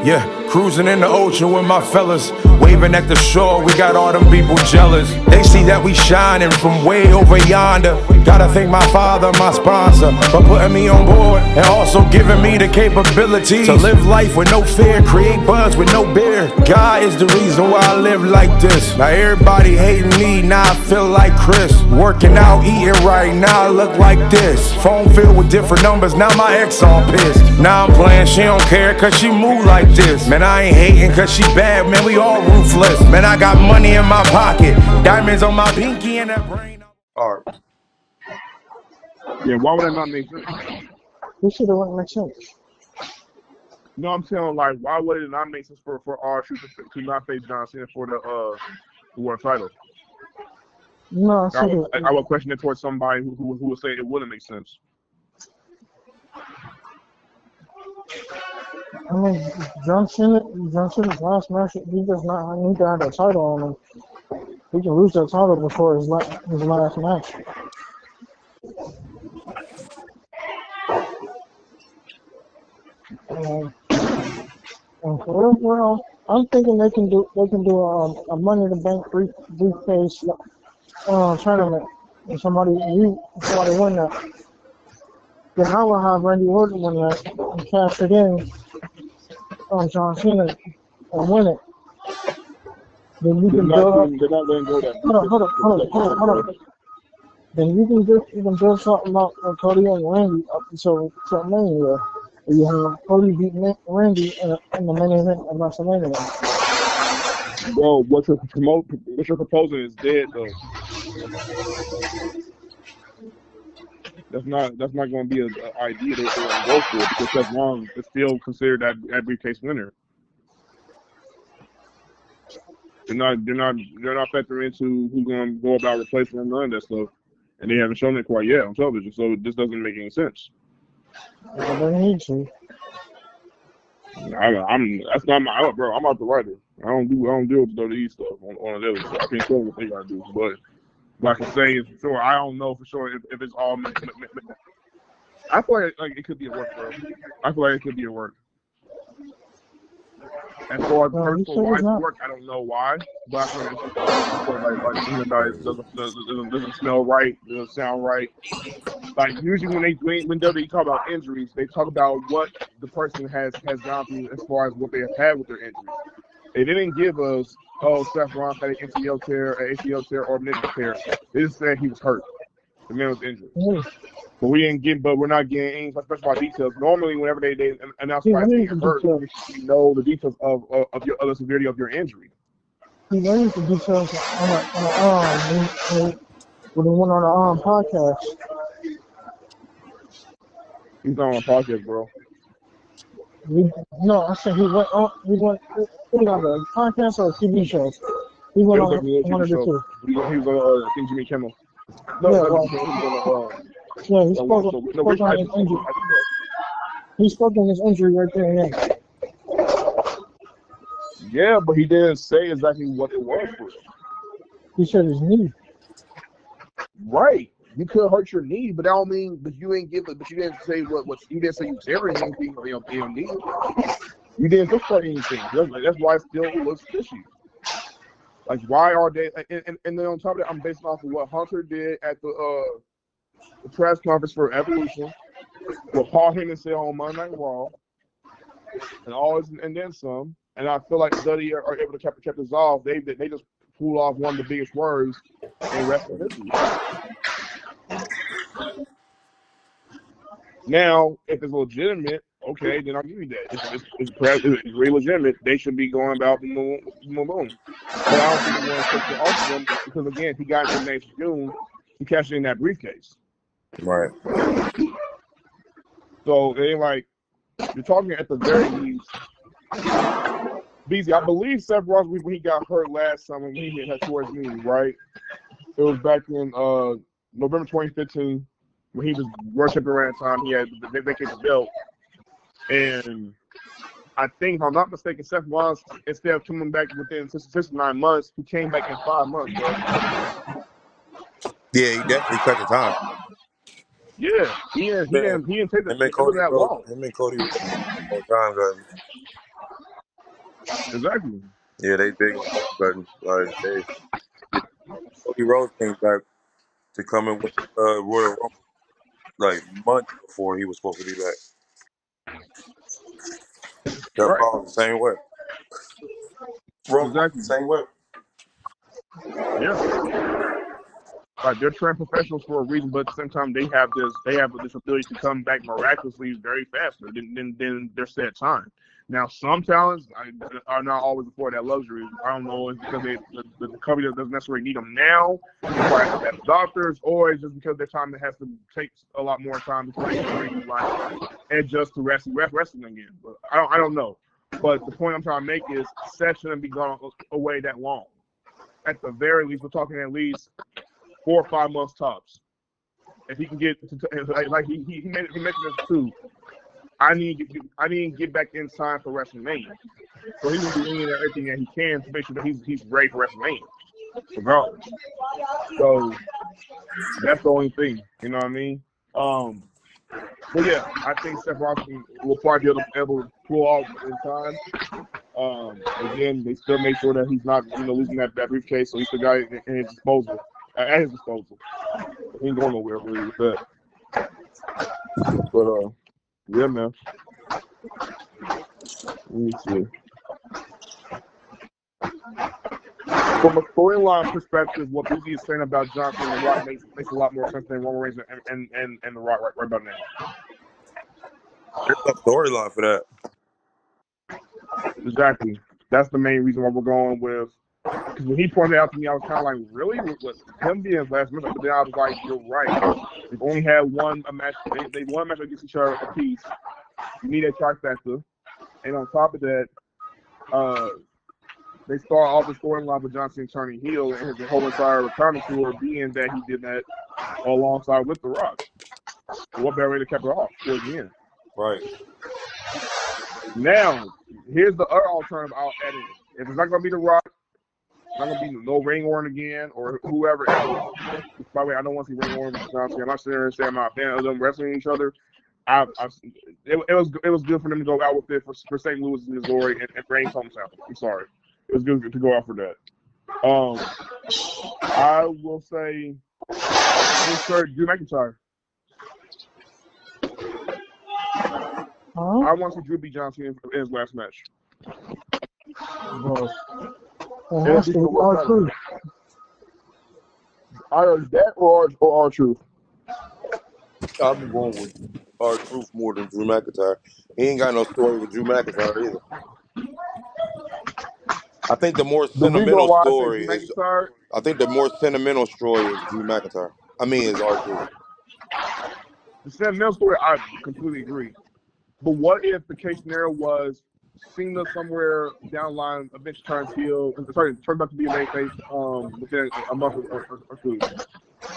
Yeah, cruising in the ocean with my fellas, waving at the shore, we got all them people jealous. They see that we shining from way over yonder. Gotta thank my father, my sponsor, for putting me on board and also giving me the capability to live life with no fear, create buzz with no beer. God is the reason why I live like this. Now everybody hating me, now I feel like Chris. Working out, eating right, now I look like this. Phone filled with different numbers, now my ex all pissed. Now I'm playing, she don't care cause she move like this. Man, I ain't hating cause she bad, man, we all ruthless. Man, I got money in my pocket, diamonds on my pinky and that brain. Alright. Yeah, why would that not make sense? This shit wouldn't make sense. No, I'm saying, like, why would it not make sense for our shooter to not face John Cena for the world title? No, I would question it towards somebody who would say it wouldn't make sense. I mean, John Cena's last match, he does not need to have that title on him. He can lose that title before his last match. Well, I'm thinking they can do a Money in the Bank briefcase tournament, and somebody win that. Then I will have Randy Orton win that and cash it in on John Cena and win it. Then you can build up. Hold on. Then you can build something up with Cody and Randy up until Mania. You have Cody beat Randy in the main event of WrestleMania. Bro, what you're proposing is dead though. That's not going to be an idea that they're going to go for because that's wrong. It's still considered that briefcase winner. They're not factoring into who's going to go about replacing them, none of that stuff, and they haven't shown it quite yet on television. So this doesn't make any sense. They need to. That's not my bro. I'm out the writer. I don't deal with the WWE stuff on a daily. So I can't tell them what they gotta do, but. What I can say is, sure, I don't know for sure if it's all. I feel like it could be a work, bro. I feel like it could be a work. As far as personal work, I don't know why, but I feel like it doesn't smell right, doesn't sound right. Like usually when WWE talk about injuries, they talk about what the person has gone through as far as what they have had with their injuries. They didn't give us, Seth Rollins had an ACL tear, or a meniscus tear. They just said he was hurt. The man was injured. But we're not getting any special details. Normally, whenever they announce why he's hurt, we know the details of the severity of your injury. He learned the details on the arm when he went on the arm podcast. He's on a podcast, bro. No, I said he went on a podcast or a TV show. He went on one of the two. He was on I think Jimmy Kimmel. He spoke on his injury. He spoke on his injury right there and then. Yeah, but he didn't say exactly what it was for him. He said his knee. Right. You could hurt your knee, but that don't mean. But you didn't say what you didn't say you tearing anything on your knee. You didn't look for anything. That's why it still looks fishy. Like why are they? And then on top of that, I'm basing off of what Hunter did at the press conference for Evolution, what Paul Heyman said on Monday Night Raw, and then some. And I feel like WWE are able to keep resolve. They just pulled off one of the biggest words in wrestling history. Now, if it's legitimate, okay, then I'll give you that. It's really legitimate. They should be going about boom. But I don't think they want to take it off of them because, again, if he got in next June, he cashed in that briefcase. Right. So, they ain't like, you're talking at the very least. BZ, I believe Seth Rollins, when he got hurt last summer, when he hit her towards me, right? It was back in November 2015 when he was worshiping around time. He had they vacated the belt, and I think, if I'm not mistaken, Seth Rollins, instead of coming back within 6 to 9 months, he came back in 5 months, bro. Yeah, he definitely cut the time. Yeah, he didn't take that long. Him and Cody were time, Exactly. Yeah, they big on money betting. Like Cody Rhodes came back to come in with Royal Rumble like months before he was supposed to be back. Seth Right. Rollins the same way. Roman Reigns the Exactly. same way. Yeah. Like they're trained professionals for a reason, but at the same time they have this ability to come back miraculously very faster than their set time. Now some talents are not always afforded that luxury. I don't know if it's because the company doesn't necessarily need them now, or as doctors, or it's just because their time has to take a lot more time before they can like adjust to wrestling again. But I don't know. But the point I'm trying to make is Seth shouldn't be gone away that long. At the very least, we're talking at least 4 or 5 months tops. If he can get to, like he mentioned this too. I need to get back in time for WrestleMania. So he will be doing everything that he can to make sure that he's ready for WrestleMania, regardless. So that's the only thing, you know what I mean? But yeah, I think Seth Rollins will probably be able to pull off in time. Again, they still make sure that he's not, losing that briefcase, so he's the guy in his disposal, at his disposal. He ain't going nowhere really with that. But yeah, man. Let me see. From a storyline perspective, what BG is saying about Johnson and The Rock makes a lot more sense than Roman Reigns and The Rock right about now. There's no storyline for that. Exactly. That's the main reason why we're going with. Because when he pointed out to me, I was kind of like, really? With him being last match? But then I was like, you're right. They've only had one match. They won a match against each other apiece. You need a trifecta. And on top of that, they start off the storyline with John Cena turning heel and his whole entire retirement tour being that he did that alongside with The Rock. So what better way to cap it off towards the end? Right. Now, here's the other alternative I'll add in. If it's not going to be The Rock, it's not going to be no Ring Orton again or whoever else. By the way, I don't want to see Ring Orton with John Cena. I'm not sitting there and saying I'm not a fan of them wrestling each other. It was good for them to go out with it for St. Louis, Missouri, and Reigns' hometown. I'm sorry. It was good to go out for that. I will say, insert Drew McIntyre. I want to see Drew beat John Cena in his last match. That's the R-Truth. Either that or R-Truth. I'm going with R-Truth more than Drew McIntyre. He ain't got no story with Drew McIntyre either. I think the more sentimental story is. I think the more sentimental story is Drew McIntyre. Is R-Truth. The sentimental story, I completely agree. But what if the case scenario was Cena somewhere down the line eventually turns heel, turns out to be a babyface within a month or two,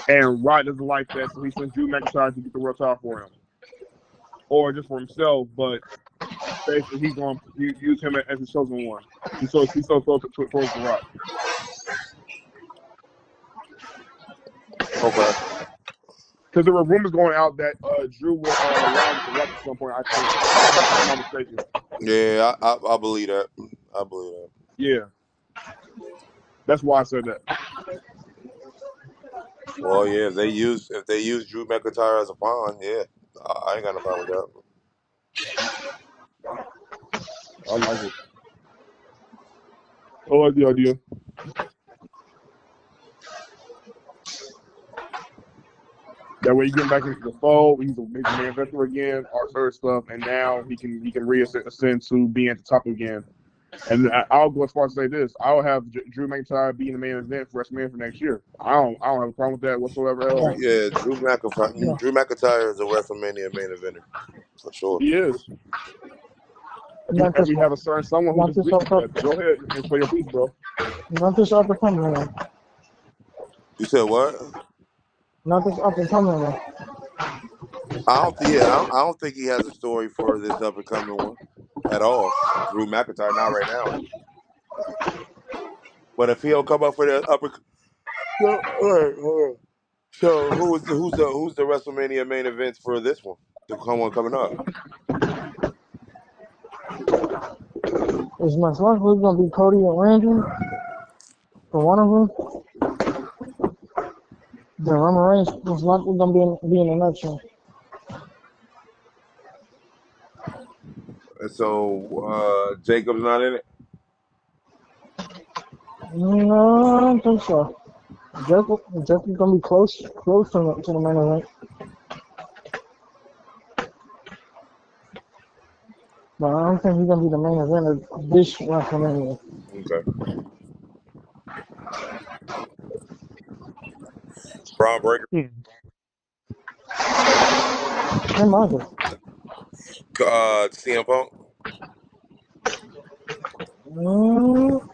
and Rock doesn't like that, so he sends Drew McIntyre to get the world title for him, or just for himself, but basically he's going to use him as his chosen one. He's so close towards The Rock. Okay. Because there were rumors going out that Drew will allow The Rock at some point. I think, if I'm not mistaken. Yeah, I believe that. I believe that. Yeah, that's why I said that. Well, yeah, if they use Drew McIntyre as a pawn, yeah, I ain't got no problem with that. I like it. I like the idea. That way, you get back into the fold. He's a major main investor again, our third stuff, and now he can reascend to being at the top again. And I'll go as far as to say this: I'll have Drew McIntyre being the main event for WrestleMania for next year. I don't have a problem with that whatsoever. Yeah, Drew McIntyre is a WrestleMania main eventer for sure. He is. If we have a certain someone who just reached that, go ahead and play your piece, bro. Not this up and coming one. You said what? Not this up and coming one. I don't think he has a story for this up and coming one at all. Drew McIntyre, not right now. But if he'll come up for the upper, so all right, hold on. So who's the WrestleMania main events for this one? The one coming up. It's most likely gonna be Cody and Randy for one of them. The Roman Reigns was likely gonna be in the next one. And so Jacob's not in it. No, I don't think so. Jacob's gonna be close to the main event. But I don't think he's gonna be the main event of this WrestleMania. Okay. Braun Breaker. Hey, Michael. CM Punk.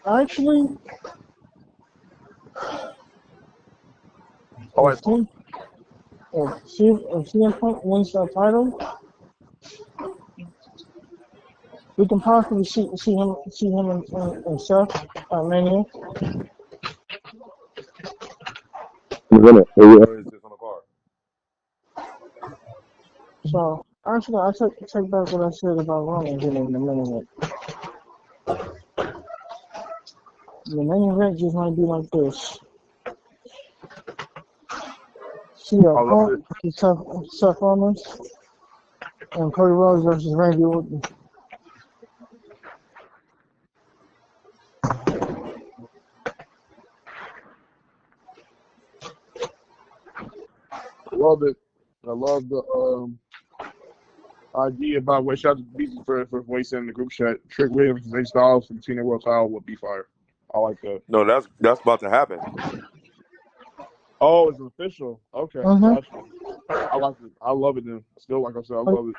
Actually, Oh, if CM Punk wins that title, we can possibly see him and Seth at Mania. Or is this on the card? So actually, I take back what I said about Roman getting in the main event. The main event just might be like this. CM Punk versus Seth Rollins and Cody Rhodes versus Randy Orton. Love it. I love the idea about what shout out to BC for voicing in the group chat. Trick Williams versus A Styles for the TNA World title would be fire. I like that. No, that's about to happen. Oh, it's official. Okay, Mhm. gotcha. I like it. I love it. Then still, like I said, I love it.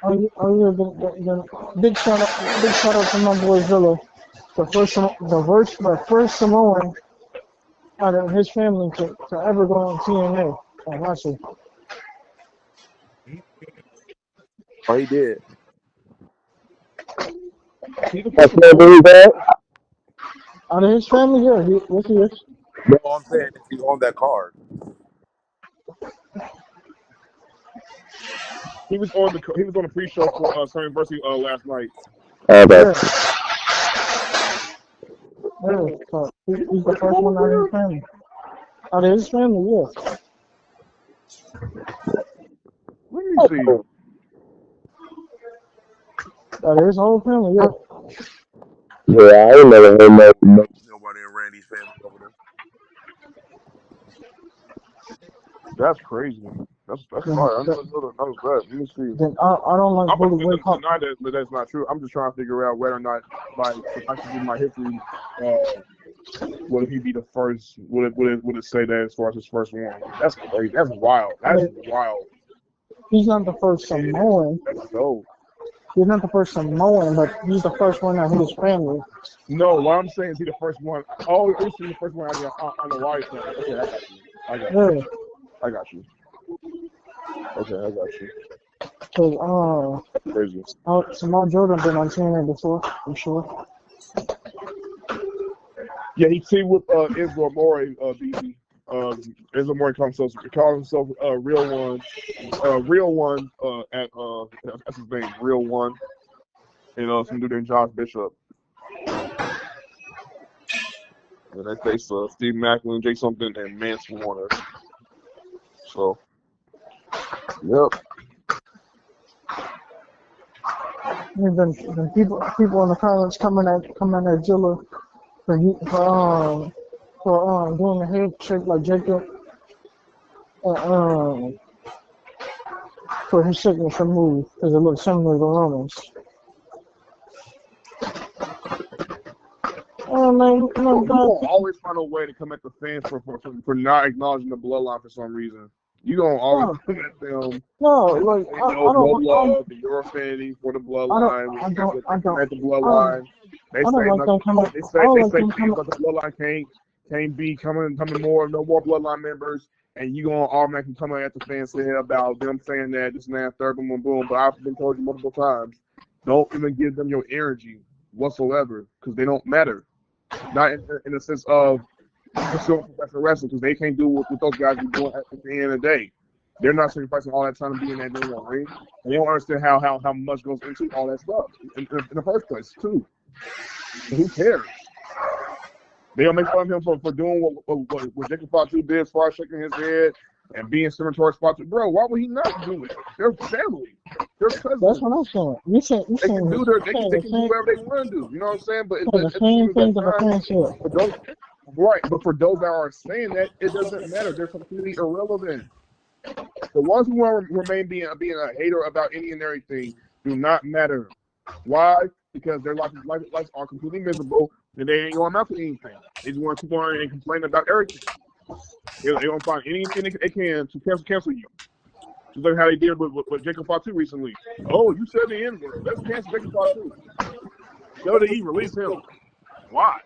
Big shout out to my boy Zilla, the first Samoan out of his family to ever go on TNA on wrestling. Oh, he did. Out of his family, yeah, yes he is. No, I'm saying if he's on that card. He was on the pre-show for Sun University last night. Yeah. So he's the first one out of his family. Out of his family, yeah. Let me see. Out of his whole family, yeah. Yeah, I ain't never heard nobody in Randy's family over there. That's crazy. That's fire. I never know that. Let me see. Then I don't like I'm Bully going Ray to deny that that's not true. I'm just trying to figure out whether or not, if I can do my history, would he be the first? Would it say that as far as his first one? That's crazy. That's wild. That's wild. He's not the first Samoan. That's dope. He's not the first Samoan, but he's the first one out of his family. No, what I'm saying is he the first one. Oh, he's the first one on the Wyatt family. Okay, I got you. Okay, I got you. Cause Crazy. Samoa Jordan been on TNA before, I'm sure. Yeah, he teamed with Israel Amore, BB. Israel Amore calls himself Real One at that's his name, Real One. And some dude named Josh Bishop. And they face Steve Macklin, Jake something, and Mance Warner. So, yep. And then people in the comments coming at Zilla for doing the head trick like Jacob, for his signature move because it looks similar to Roman's. People always find a way to come at the fans for not acknowledging the bloodline for some reason. You don't always come at them. No, like I don't. The Eurofanity for the bloodline. I don't. At the bloodline. They say because the bloodline can't be coming no more bloodline members, and you gonna automatically come at the fans say about them saying that this and that, third boom, boom. But I've been told you multiple times, don't even give them your energy whatsoever because they don't matter. Not in the sense of pursuing professional wrestling because they can't do what those guys are doing at the end of the day. They're not sacrificing all that time to be in that ring. And they don't understand how much goes into all that stuff in the first place too. Who cares? They'll make fun of him for doing what Jacob Fatu did as far as shaking his head and being similar to our sponsor. Bro, why would he not do it? They're family. They're cousins. That's what I'm saying. They can do whatever they want to do. You know what I'm saying? But the same thing that the fans said. But for those that are saying that, it doesn't matter. They're completely irrelevant. The ones who want to remain being a hater about any and everything do not matter. Why? Because their lives are completely miserable and they ain't going to amount to anything. They just want to keep on and complain about everything. They're going to find anything they can to cancel you. Just like how they did with Jacob Fatu recently. Oh, you said the N-word. Let's cancel Jacob Fatu. WWE, release him. Why?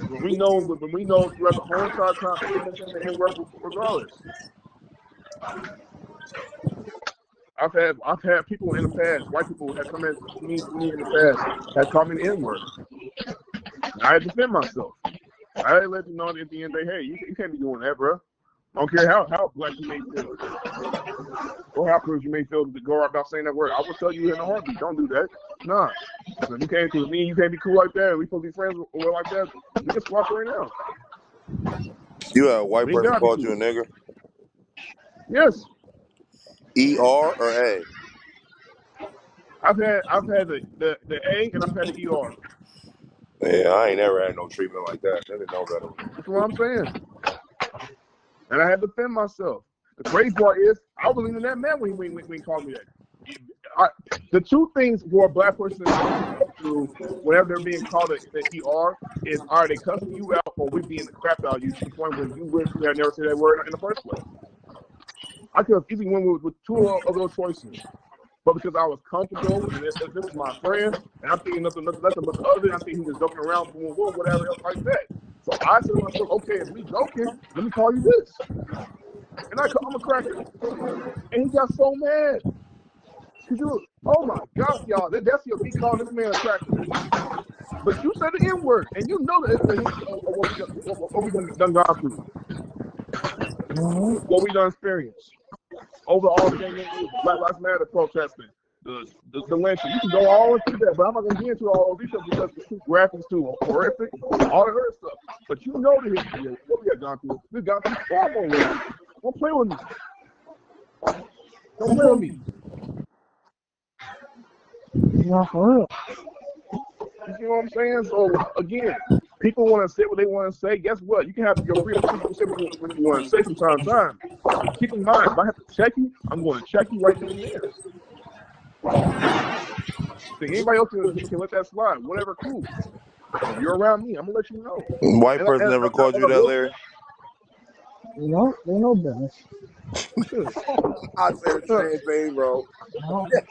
When we know throughout the whole entire time, people been saying the N-word regardless. I've had people in the past, white people have come in to me in the past, have called me the N-word. I had to defend myself. I had to let them know at the end of the day, hey, you can't be doing that, bro. I don't care how black you may feel, or how cruise you may feel to go about saying that word. I will tell you in a heartbeat, don't do that. Nah. So you can't do me, you can't be cool like that. We supposed to be friends or like that. We can swap right now. You had a white person called you a nigger? Yes. ER or A? I've had the A and I've had the ER. Yeah, I ain't never had no treatment like that. They didn't know better. That's what I'm saying. And I had to defend myself. The crazy part is, I was leaning that man when he called me that. The two things for a black person to whenever they're being called the ER is, are they cussing you out or we being the crap out of you to the point where you wish we had never said that word in the first place. I could have easily went with two of those choices. But because I was comfortable and this is my friend, and I'm thinking nothing but the other, I'm thinking he's just joking around, whatever else like that. So I said to myself, okay, if we joking, let me call you this. And I'm a cracker. And he got so mad. Oh my God, y'all, that's your me calling this man a cracker. But you said the N-word, and you know that it's the hint of what we done gone through. What we done experienced. Over all the Black Lives Matter protesting, the lynching. You can go all into that, but I'm not going to get into all those details because it's too graphic, too horrific, all the other stuff. But you know the history of what we have gone through. We've gone through far more. Don't play with me. Don't play with me. Yeah, for real. You know what I'm saying? So, again, people want to say what they want to say. Guess what? You can have your freedom to say what you want to say from time to time. Keep in mind, if I have to check you, I'm going to check you right then and there. So anybody else can let that slide. Whatever, cool. If you're around me, I'm going to let you know. White person never called you that, Larry? You know, they know better. I said the same thing, bro.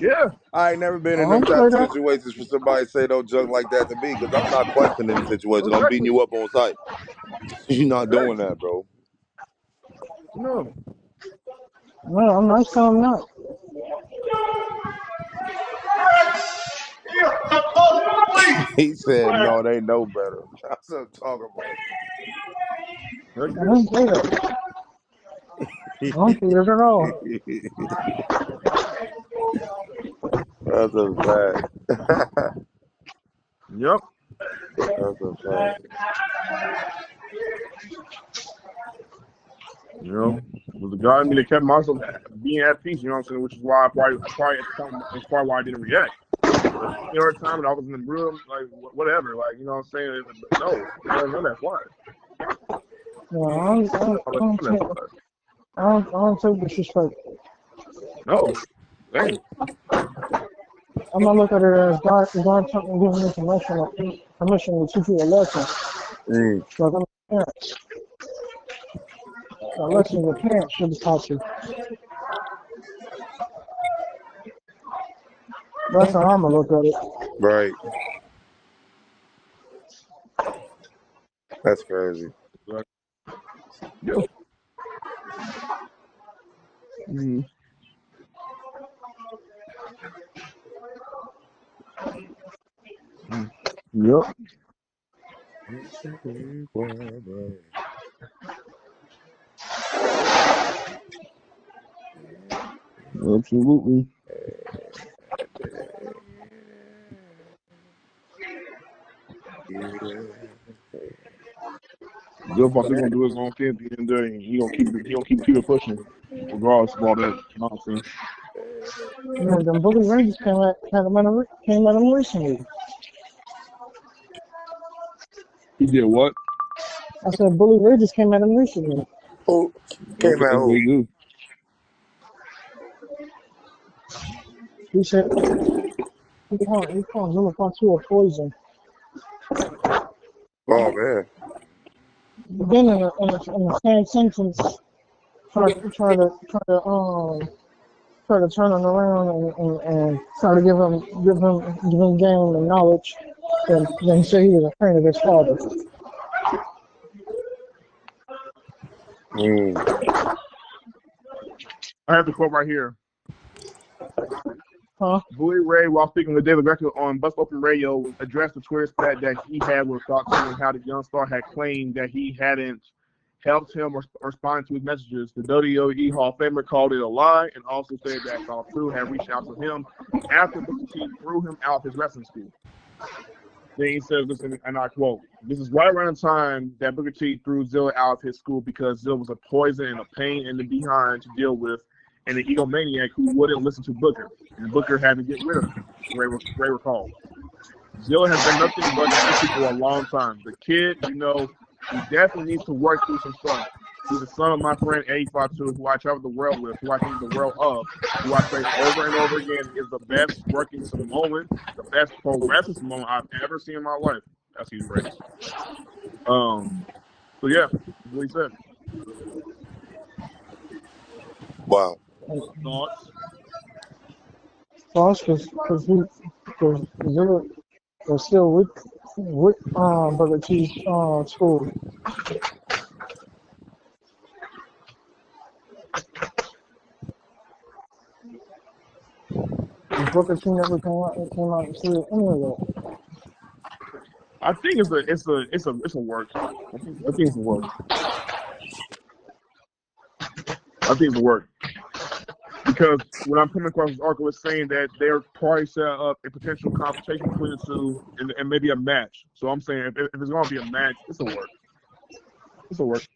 Yeah. I ain't never been in them type of situations for somebody to say no junk like that to me because I'm not questioning the situation. I'm beating you up on sight. You're not doing that, bro. No. No, I'm not saying I'm not. He said, no, they know better. That's what I'm talking about. I didn't say that. I don't see it at all. That's a fact. Yep. That's a fact. You know, it was the guy in me that kept myself being at peace, you know what I'm saying? Which is why I probably at the time, that's probably why I didn't react. But every time that I was in the room, like, whatever, like, you know what I'm saying? No, none of that's why. No, I don't take disrespect. No. Dang. I'm gonna look at it as God giving me permission to teach you a lesson. Like I'm a parent. A lesson your parents should have taught you. That's how I'm gonna look at it. Right. That's crazy. Yeah. Mm-hmm. Yep. Absolutely. Bill Foster gonna do his own thing at the end of the day, and he gonna keep it pushing, regardless of all that nonsense. Yeah, them Bully Rangers came at him recently. He did what? I said Bully Rangers came at him recently. Who came out? That's what he do. He said he called Zilla Fatu a poison. Oh man. Then in the same sentence, try to turn him around and try to give him game and knowledge. And then say he was a friend of his father. I have the quote right here. Huh? Bully Ray, while speaking with David Greco on Bus Open Radio, addressed the Twitter spat that he had with Fox and how the young star had claimed that he hadn't helped him or responded to his messages. The WWE Hall of Famer called it a lie and also said that Fatu had reached out to him after Booker T threw him out of his wrestling school. Then he says, listen, and I quote, "This is right around the time that Booker T threw Zilla out of his school because Zilla was a poison and a pain in the behind to deal with, and an egomaniac who wouldn't listen to Booker. And Booker had to get rid of him," Ray recalled. Zilla has been nothing but an issue for a long time. The kid, he definitely needs to work through some stuff. He's the son of my friend Eddie Fatu, who I traveled the world with, who I think the world of, who I say over and over again is the best working Samoan, the best pro wrestling Samoan I've ever seen in my life. That's his race. So yeah, that's what he said. Wow. Thoughts? Thoughts, because Zilla was still with Booker T's school. Booker T never came out and said any of that. I think it's a work. I think it's a work. I think it's a work. Because when I'm coming across this article, it's saying that they're probably set up a potential confrontation between the two and maybe a match. So I'm saying if it's going to be a match, it's a work. It's a work.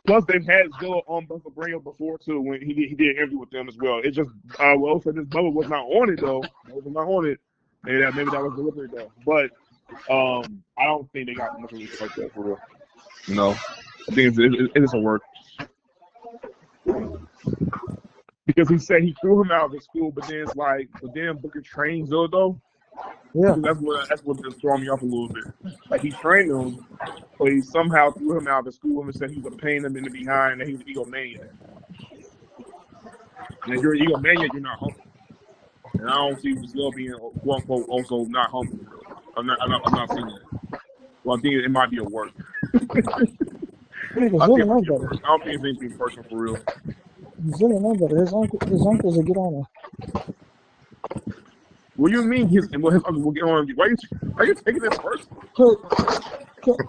Plus, they've had Zilla on Buffalo Radio before too when he did an interview with them as well. It just so this Bubba was not on it though. Bubba was not on it. Maybe that was deliberate though. But I don't think they got much of this like that for real. No, I think it's a work. Because he said he threw him out of the school, but then it's like, but then Booker trained Zilla though. Yeah, that's what just throwing me off a little bit. Like he trained him, but he somehow threw him out of the school and said he was a pain in the behind and he was an egomaniac. And if you're an egomaniac, you're not humble. And I don't see Zilla being quote unquote also not humble. I'm not seeing that. Well, I think it might be a work. I don't think it's anything personal for real. Zilla know better. His uncles will get on him. What do you mean his uncle will get on you? Why are you taking this personal?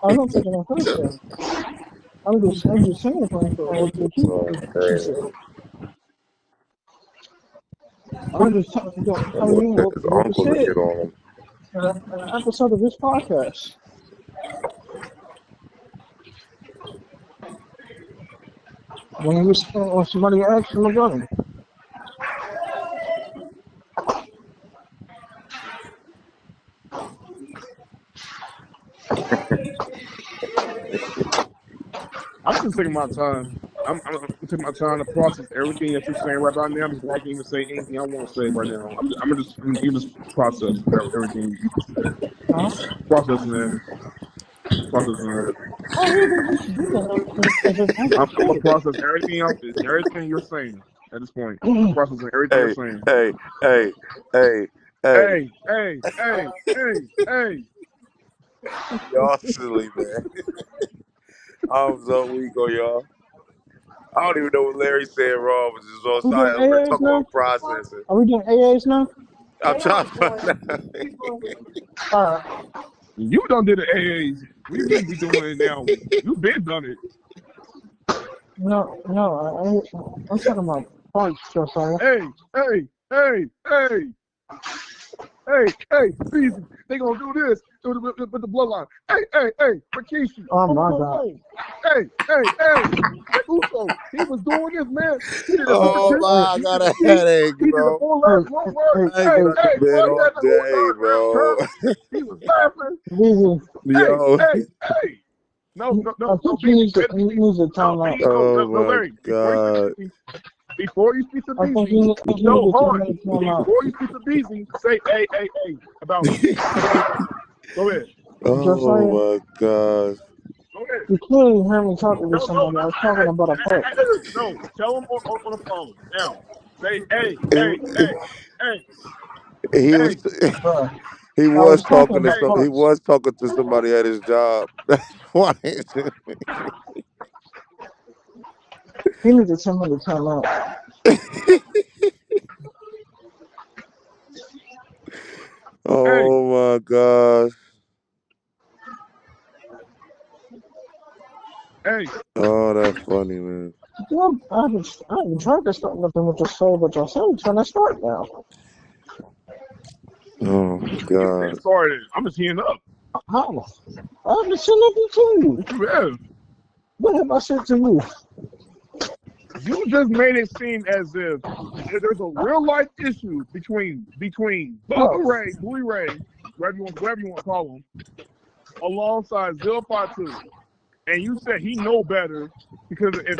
I don't take it on personal. I'm just saying it for what the kid said. I'm just telling you what he said in an episode of this podcast. When somebody asked him about him. I'm just taking my time. I'm taking my time to process everything that you're saying right now. I'm just not even say anything I want to say right now. I'm just process everything. Processing it. I'm gonna process everything else, everything you're saying at this point. I'm processing everything you're saying. Hey. Y'all silly, man. I'm so weak on y'all. I don't even know what Larry said wrong, but just on side. We're talking about processing. Are we doing AAs now? I'm trying to find out. You done did the AAs. We need to be doing it now. You've been done it. No, I'm talking about parts, Josiah. Hey, please, they gonna do this. with the bloodline. Hey, Rikishi. Oh my God. Hey. Uso, he was doing this, man. He did a Oh my, I got a headache, he did a bro. full left, one word. I ain't been out the Hey, bed boy, he all had the whole day, third round bro. turn. He was laughing. Beezy, Yo. Hey. No, I think you need to time out. Oh no, my Larry. God. Before you speak to I think Beezy, you need no, to hold on. time out. Before you speak to Beezy, say hey about me. Go ahead. Just saying, Oh my gosh. Go ahead. you clearly heard me talking to somebody. I was talking about a part. No, tell him on the phone now. Say hey. He was Bro, he I was was talking talking to about some he parts. was talking to somebody at his job. That's why He needs to tell me to time out. Oh my gosh. Hey. Oh, that's funny, man. Yeah, I haven't tried to start nothing with your soul, but your soul trying to start now. Oh my God. Sorry, I'm just heating up. How? I haven't said nothing to you. Yeah. What have I said to you? You just made it seem as if there's a real life issue between Bubba Ray, Bully Ray, whatever you want to call him, alongside 052. And you said he know better because if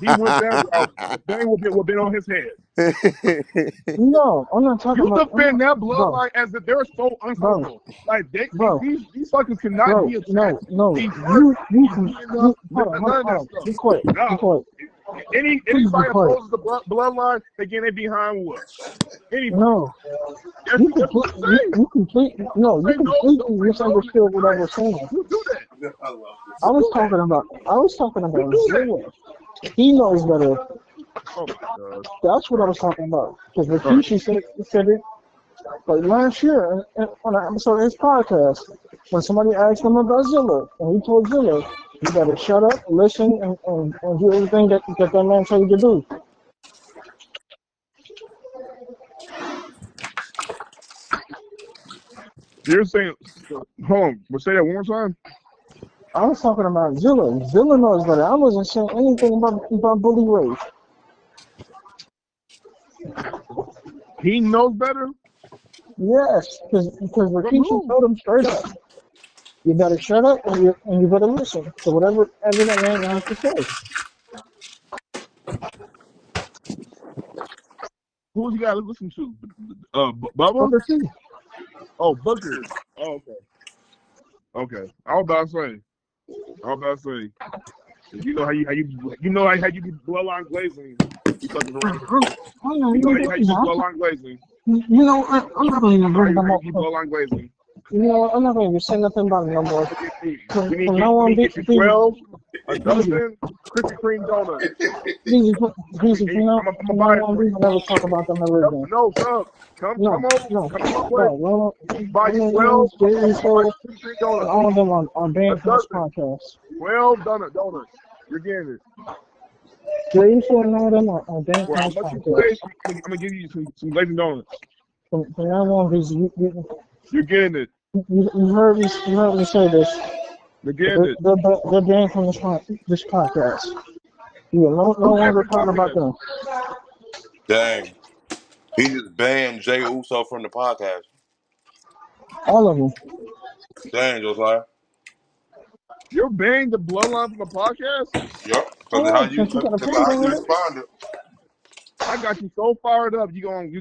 he went that route, the thing would have been on his head. No, I'm not talking You about. defend that bloodline as if they're so untouchable. Like these fuckers cannot be attacked. No. Hold on. Be quiet. Anybody opposes the bloodline, again, they behind what? Anybody. No. Yes, You completely misunderstood what I was saying. You do that. I was talking about Zilla. He knows better. Oh my God. That's what I was talking about. Because Rikishi said it like last year on an episode of his podcast when somebody asked him about Zilla, and he told Zilla, "You better shut up, listen, and do everything that man tell you to do." You're saying, hold on, but say that one more time. I was talking about Zilla. Zilla knows better. I wasn't saying anything about Bully Ray. He knows better? Yes, because Rikishi told him straight up, you better shut up and you better listen to whatever that man has to say. Who's he got to listen to? Bubba? Booker T. Oh, Booker. Oh, okay. I was about to say. You know how you be bloodline glazing. You fucking around. You know how you be bloodline glazing. You know, I'm not going to bring them up. Bloodline glazing. You know, I'm not going to say nothing about it no more. We need to get you 12, a dozen Krispy Kreme donuts. Please, you know, we never talk about them ever again. No, sir. Come on. Buy you 12 donuts. All of them are banned from this podcast. 12 donuts. You're getting it. Jerry said all of them are banned from this podcast. I'm going to give you some glazing donuts. From now on, you're getting it. You heard me say this. You're getting it. They're banned from this podcast. You will no longer talk about them. Dang. He just banned Jay Uso from the podcast. All of them. Dang, Josiah. You're banning the bloodline from the podcast? Yep. Because of how you responded. I got you so fired up. You going,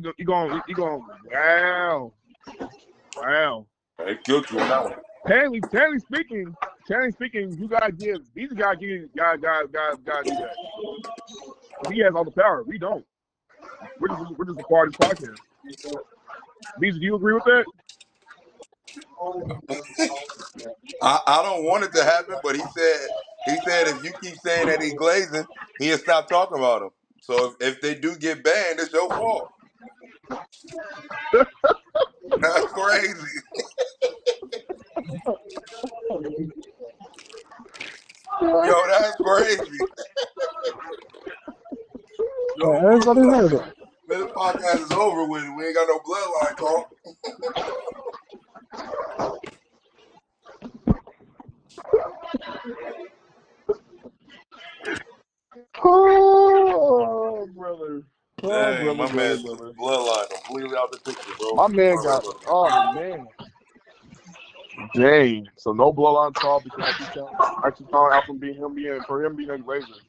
wow. They killed you on that one. Technically speaking, you gotta give these guys do that. He has all the power. We don't. We're just a part of this podcast. Beezy, do you agree with that? I don't want it to happen, but he said if you keep saying that he's glazing, he'll stop talking about him. So if they do get banned, it's your fault. That's crazy. Yo, that's crazy. Yo, everybody heard it. This podcast is over with. We ain't got no bloodline talk. Oh, brother. Oh, Dang, my man took brother. the bloodline completely out the picture, bro. My man got. Oh man. Dang. So no bloodline talk because actually found out from him being a Glazer.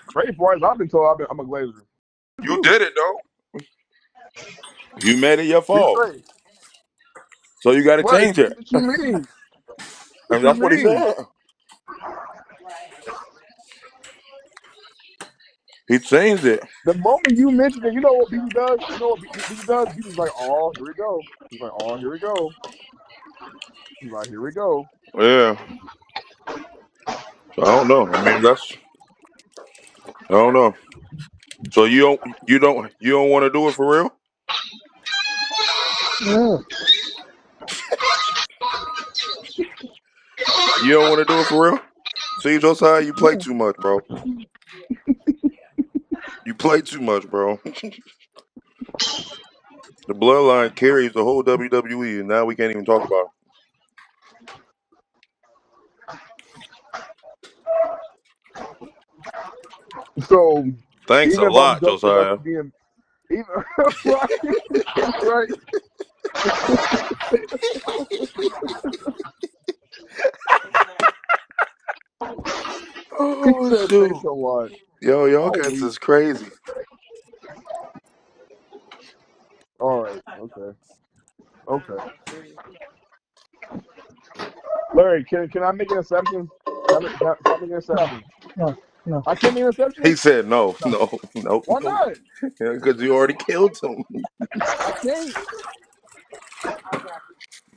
Crazy far as I've been told, I'm a Glazer. You did it, though. You made it your fault. So you got to What? change it. What you mean? And that's what he said. He changed it. The moment you mentioned it, you know what BB does? You know what BB does? BB's like, oh, here we go. He's like, oh, here we go. He's like, here we go. Yeah. So I don't know. I mean, I don't know. So you don't want to do it for real? Yeah. You don't want to do it for real? See, Josiah, you play too much, bro. You play too much, bro. The bloodline carries the whole WWE, and now we can't even talk about it. So Thanks a even if I'm lot, joking about Josiah. you being even right. He Oh, said shoot. thanks a lot. Yo, y'all Oh, cats is crazy. all right. Okay. Larry, can I make an exception? Can I make an exception? No. I can't make an exception? He said no. Why not? Because you already killed him. I can't.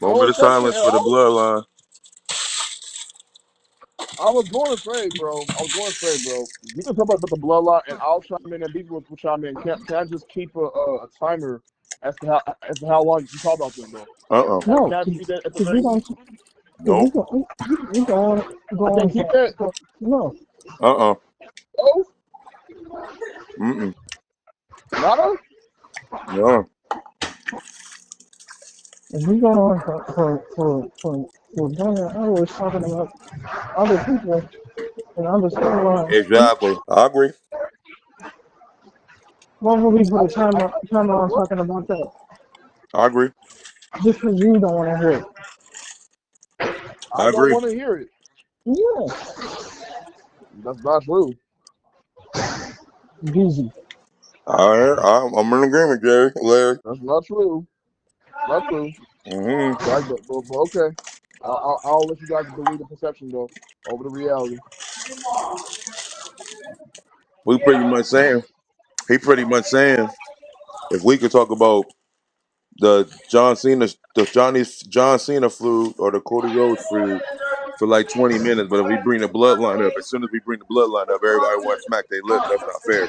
No Moment of exception silence at for the all. bloodline. I was going to say, bro. You can talk about the bloodline, and I'll chime in, and people will chime in. Can I just keep a timer as to how long you talk about them, though? Uh-uh. No. Can I just keep that at the Because we very don't. least? Nope. We go I on can't keep that. no. Uh-uh. Oh, Mm-mm. nada. No. If we go on for dinner, I was talking about other people and other storylines. Exactly. I agree. Why would we put a timer on talking about that? I agree. Just because you don't want to hear it. I I don't agree. want to hear it. Yeah. That's not true. Busy. I'm in agreement, Jerry. Larry. That's not true. Not true. Mm-hmm. But okay. I'll let you guys believe the perception though over the reality. He pretty much saying, if we could talk about the John Cena feud or the Cody Rhodes feud for like 20 minutes, but if we bring the bloodline up, as soon as we bring the bloodline up, everybody wants to smack their lips. That's not fair.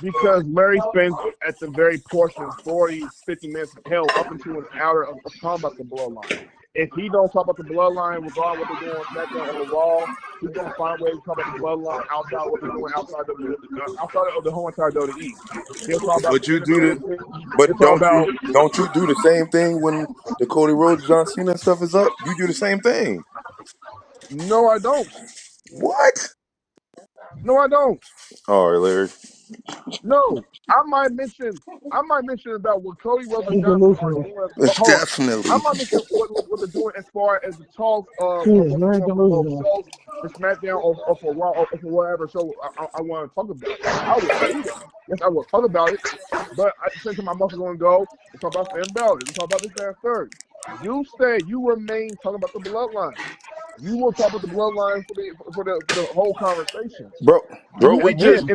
Because Larry spends at the very portion 40, 50 minutes, hell, up into an hour of talking about the bloodline. If he don't talk about the bloodline, regardless what they're doing on SmackDown or Raw, he's gonna find ways to talk about the bloodline outside of what they're doing outside of the whole entire WWE. He'll talk about But the you do the, interference. He'll but talk about don't you do the same thing when the Cody Rhodes John Cena stuff is up? You do the same thing. no, I don't. What? No, I don't. All right, Larry. No, I might mention about what Cody Rhodes and He's John Cena are delusional. doing. Hold on, I Definitely. might mention what they're doing as far as the talks He is of very delusional. shows for SmackDown or for Raw or for whatever show I want to talk about. I will do that. Yes, I will talk about it. But at the same time, I'm also going to go and talk about Finn Balor. Let's talk about this, that, and third. You said you remain talking about the bloodline. You will talk about the bloodline for the whole conversation. Bro, we just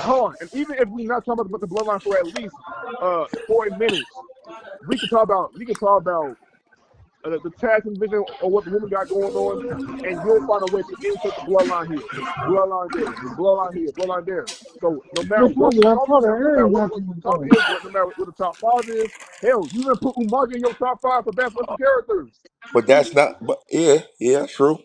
Hold on. And even if we're not talking about the bloodline for at least 40 minutes, we can talk about the tag team division or what the women got going on, and you'll find a way to insert the bloodline here, bloodline there, bloodline here, bloodline there. So no matter Just what probably the I talk caught is, an no matter area what not the to talk is, no matter what the top five is, hell, you even put Umaga in your top five for best wrestling characters. but that's not. But yeah, true.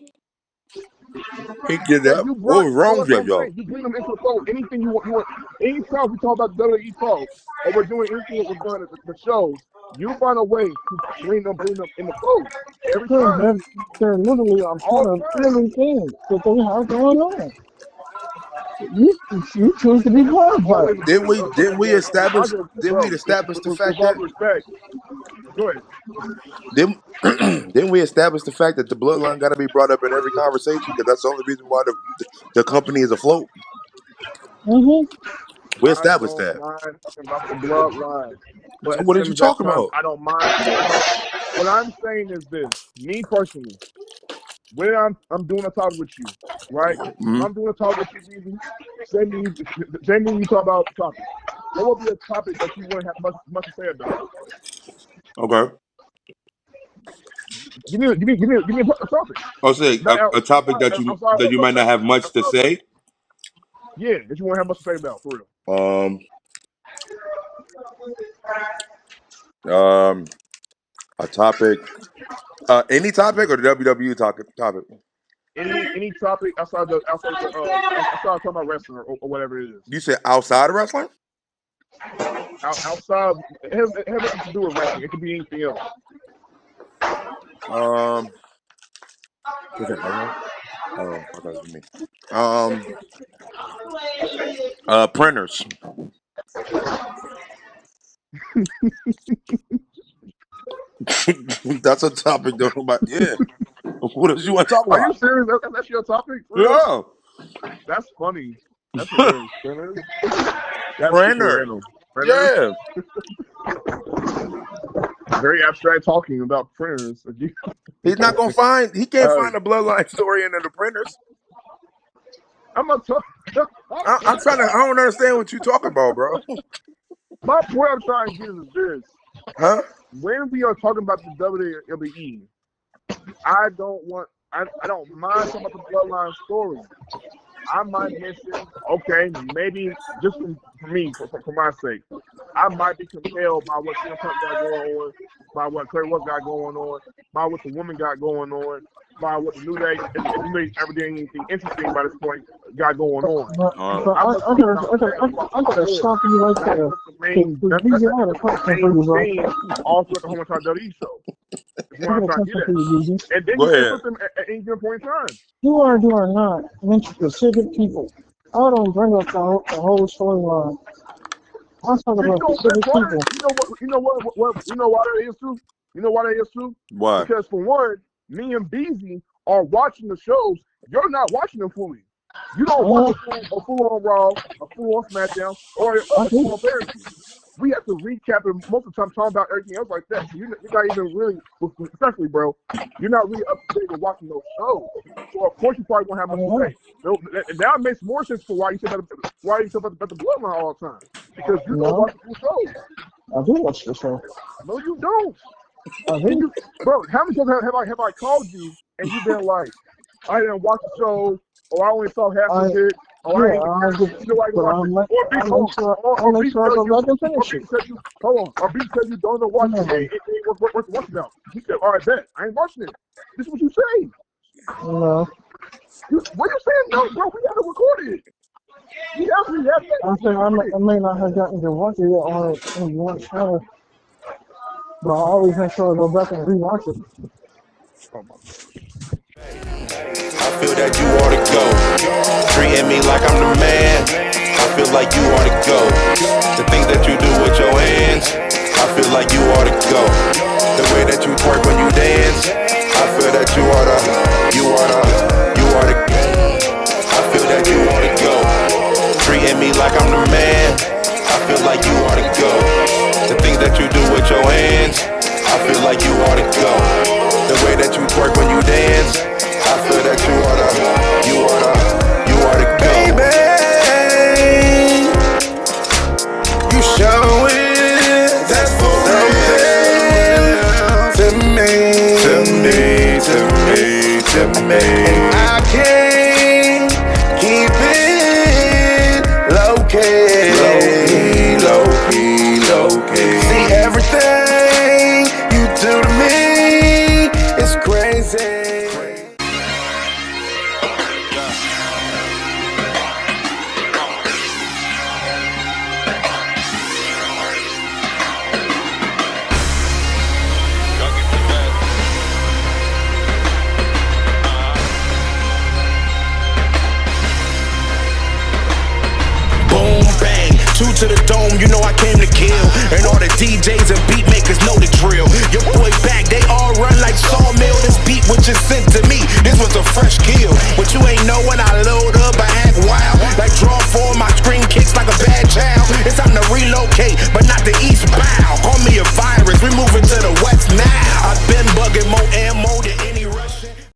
He did that. You What brought, was wrong so with that's what that, I'm y'all? saying. You bring them into the fold. Anything you want. Any time we talk about the WWE talk, or we're doing anything we're doing at the shows, you find a way to bring them in the fold every time. They're literally a All part the of time. everything that they have going on. You choose to be part of it. Didn't we establish the fact With all that due respect, go ahead. didn't we establish the fact that the bloodline got to be brought up in every conversation because that's the only reason why the company is afloat. We I established don't that. mind talking about the bloodline, but So at the what did same you exact talk time, about? I don't mind talking about. What I'm saying is this: me personally, when I'm doing a talk with you, right? When I'm doing a talk with you, Beezy, same thing you talk about the topic. What will be a topic that you wouldn't have much to say about? Okay. Give me a topic. I'll say a topic that I'm sorry. you might not have much to say. Yeah, that you won't have much to say about, for real. A topic. Any topic or the WWE topic? Any topic outside talking about wrestling or whatever it is. You said outside of wrestling? Outside, it has nothing to do with wrestling. It could be anything else. What's that, man? Oh, I thought it was me. Printers. That's a topic though. Yeah. What else you want to talk Are about? you serious? That's your topic? For real? Yeah. That's funny. That's hilarious. Printers? That's super Printer. random. Printers? Yeah. Very abstract talking about printers. He's not gonna find. He can't find a bloodline story in the printers. I'm not talking. I'm trying to. I don't understand what you talking about, bro. My point I'm trying to get is this. Huh? When we are talking about the WWE, I don't mind talking about the bloodline story. I might mention, okay, maybe just for me, for my sake, I might be compelled by what CM Punk got going on, by what Clay West got going on, by what the woman got going on, by what the New Day, if New Day ever did anything interesting by this point, got going on. But I gotta stop you right there. That's the main thing all throughout the whole entire WWE show. That's what I'm trying to get at. And then Go you can ahead. put them at any given point in time. Do or not mention specific people. I don't bring up the whole storyline. I'm talking about specific people. You know why that is too? You know why that is too? Why? Because for one, me and Beezy are watching the shows. You're not watching them fully. You don't watch a full on Raw, a full on SmackDown, or a full on Thursday. We have to recap it most of the time, talking about everything else like that. So you're not even really, especially, bro, you're not really up to date with watching those shows. So of course you probably won't have much to say. And now it makes more sense for why you say about the bloodline all the time, because you don't watch the full shows. I do watch the show. No, you don't. I do. Bro, how many times have I called you and you've been like, I didn't watch the show, or I only saw half of it. Hold on. Or B said you don't know what what's about. You said, all right, bet. I ain't watching it. This is what you say. No. What you saying? No, bro, we haven't recorded it. I'm saying I may not have gotten to watch it yet on one channel, but I always make sure I go back and rewatch it. Oh my God. I feel that you ought to go. Treating me like I'm the man. I feel like you ought to go. The things that you do with your hands, I feel like you ought to go. The way that you twerk when you dance, I feel that you ought to I feel that you ought to go. Treating me like I'm the man. I feel like you ought to go. The things that you do with your hands, I feel like you ought to go. The way that you twerk when you dance, I feel that you ought to go. Baby, you show it, that's for real. To me. And I can't keep it low key. See, everything you do to me is crazy. to the dome, you know I came to kill. And all the DJs and beat makers know the drill. Your boy back